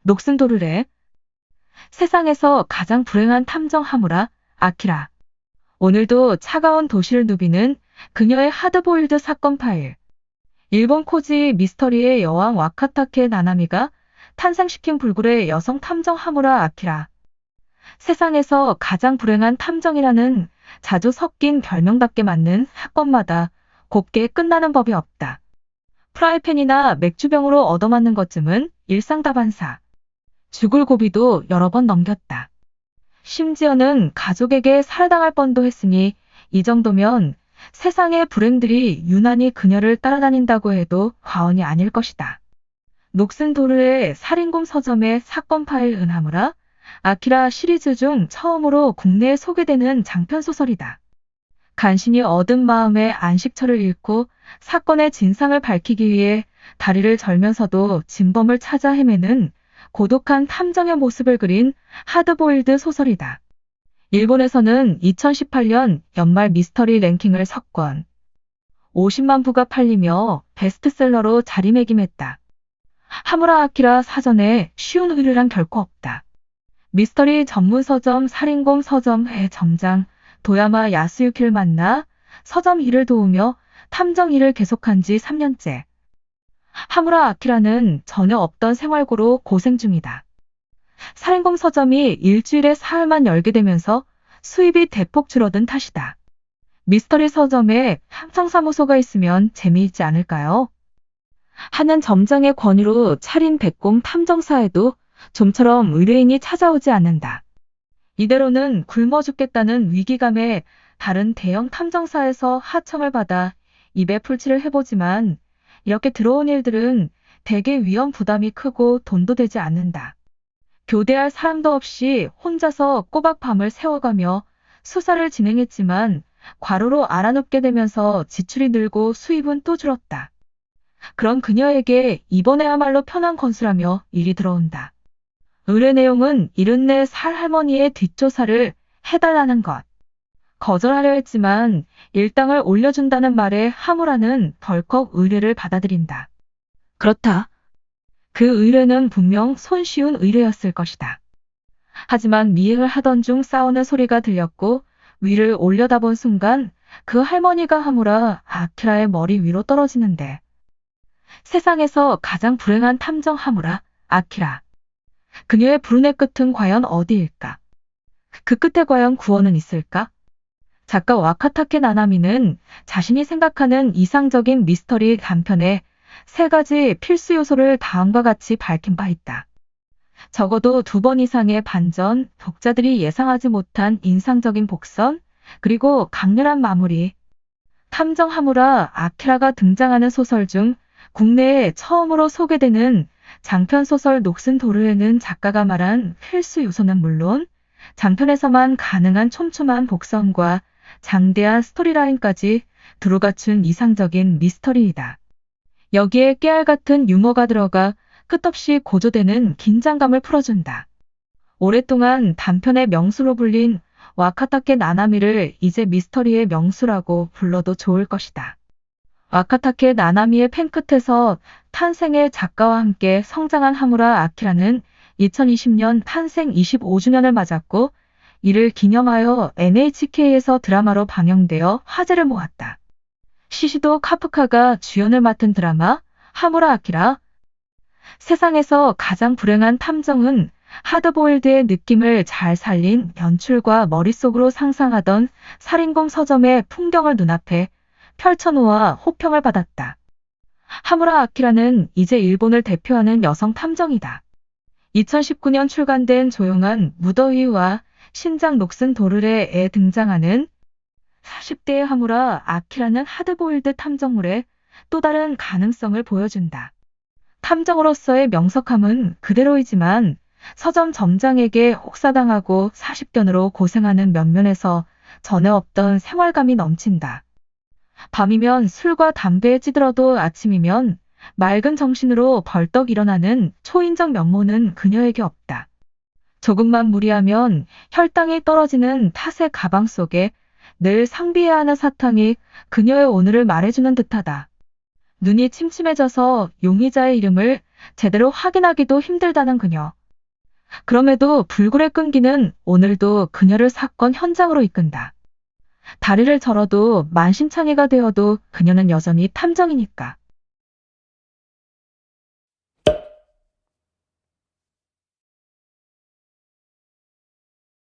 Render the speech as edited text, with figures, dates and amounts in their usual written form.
녹슨도르레. 세상에서 가장 불행한 탐정 하무라 아키라. 오늘도 차가운 도시를 누비는 그녀의 하드보일드 사건 파일. 일본 코지 미스터리의 여왕 와카타케 나나미가 탄생시킨 불굴의 여성 탐정 하무라 아키라. 세상에서 가장 불행한 탐정이라는 자주 섞인 별명답게 맞는 사건마다 곱게 끝나는 법이 없다. 프라이팬이나 맥주병으로 얻어맞는 것쯤은 일상다반사. 죽을 고비도 여러 번 넘겼다. 심지어는 가족에게 살해당할 뻔도 했으니 이 정도면 세상의 불행들이 유난히 그녀를 따라다닌다고 해도 과언이 아닐 것이다. 녹슨도르의 살인범 서점의 사건 파일 은하무라 아키라 시리즈 중 처음으로 국내에 소개되는 장편소설이다. 간신히 얻은 마음에 안식처를 잃고 사건의 진상을 밝히기 위해 다리를 절면서도 진범을 찾아 헤매는 고독한 탐정의 모습을 그린 하드보일드 소설이다. 일본에서는 2018년 연말 미스터리 랭킹을 석권. 50만 부가 팔리며 베스트셀러로 자리매김했다. 하무라 아키라 사전에 쉬운 의뢰란 결코 없다. 미스터리 전문 서점 살인범 서점의 점장 도야마 야스유키를 만나 서점 일을 도우며 탐정 일을 계속한 지 3년째. 하무라 아키라는 전혀 없던 생활고로 고생 중이다. 살인범 서점이 일주일에 사흘만 열게 되면서 수입이 대폭 줄어든 탓이다. 미스터리 서점에 탐정사무소가 있으면 재미있지 않을까요? 하는 점장의 권유로 차린 백곰 탐정사에도 좀처럼 의뢰인이 찾아오지 않는다. 이대로는 굶어 죽겠다는 위기감에 다른 대형 탐정사에서 하청을 받아 입에 풀칠을 해보지만 이렇게 들어온 일들은 대개 위험 부담이 크고 돈도 되지 않는다. 교대할 사람도 없이 혼자서 꼬박 밤을 새워가며 수사를 진행했지만 과로로 알아눕게 되면서 지출이 늘고 수입은 또 줄었다. 그런 그녀에게 이번에야말로 편한 건수라며 일이 들어온다. 의뢰 내용은 74살 할머니의 뒷조사를 해달라는 것. 거절하려 했지만 일당을 올려준다는 말에 하무라는 덜컥 의뢰를 받아들인다. 그렇다. 그 의뢰는 분명 손쉬운 의뢰였을 것이다. 하지만 미행을 하던 중 싸우는 소리가 들렸고 위를 올려다본 순간 그 할머니가 하무라 아키라의 머리 위로 떨어지는데 세상에서 가장 불행한 탐정 하무라 아키라. 그녀의 불운의 끝은 과연 어디일까? 그 끝에 과연 구원은 있을까? 작가 와카타케 나나미는 자신이 생각하는 이상적인 미스터리 단편에 3가지 필수 요소를 다음과 같이 밝힌 바 있다. 적어도 2번 이상의 반전, 독자들이 예상하지 못한 인상적인 복선, 그리고 강렬한 마무리. 탐정 하무라 아키라가 등장하는 소설 중 국내에 처음으로 소개되는 장편소설 녹슨도르에는 작가가 말한 필수 요소는 물론 장편에서만 가능한 촘촘한 복선과 장대한 스토리라인까지 두루 갖춘 이상적인 미스터리이다. 여기에 깨알같은 유머가 들어가 끝없이 고조되는 긴장감을 풀어준다. 오랫동안 단편의 명수로 불린 와카타케 나나미를 이제 미스터리의 명수라고 불러도 좋을 것이다. 와카타케 나나미의 펜끝에서 탄생의 작가와 함께 성장한 하무라 아키라는 2020년 탄생 25주년을 맞았고 이를 기념하여 NHK에서 드라마로 방영되어 화제를 모았다. 시시도 카프카가 주연을 맡은 드라마 하무라 아키라. 세상에서 가장 불행한 탐정은 하드보일드의 느낌을 잘 살린 연출과 머릿속으로 상상하던 살인범 서점의 풍경을 눈앞에 펼쳐놓아 호평을 받았다. 하무라 아키라는 이제 일본을 대표하는 여성 탐정이다. 2019년 출간된 조용한 무더위와 신작 녹슨도르레에 등장하는 40대의 하무라 아키라는 하드보일드 탐정물의 또 다른 가능성을 보여준다. 탐정으로서의 명석함은 그대로이지만 서점 점장에게 혹사당하고 40견으로 고생하는 면면에서 전에 없던 생활감이 넘친다. 밤이면 술과 담배에 찌들어도 아침이면 맑은 정신으로 벌떡 일어나는 초인적 면모는 그녀에게 없다. 조금만 무리하면 혈당이 떨어지는 탓의 가방 속에 늘 상비해야 하는 사탕이 그녀의 오늘을 말해주는 듯하다. 눈이 침침해져서 용의자의 이름을 제대로 확인하기도 힘들다는 그녀. 그럼에도 불굴의 끈기는 오늘도 그녀를 사건 현장으로 이끈다. 다리를 절어도 만신창이가 되어도 그녀는 여전히 탐정이니까.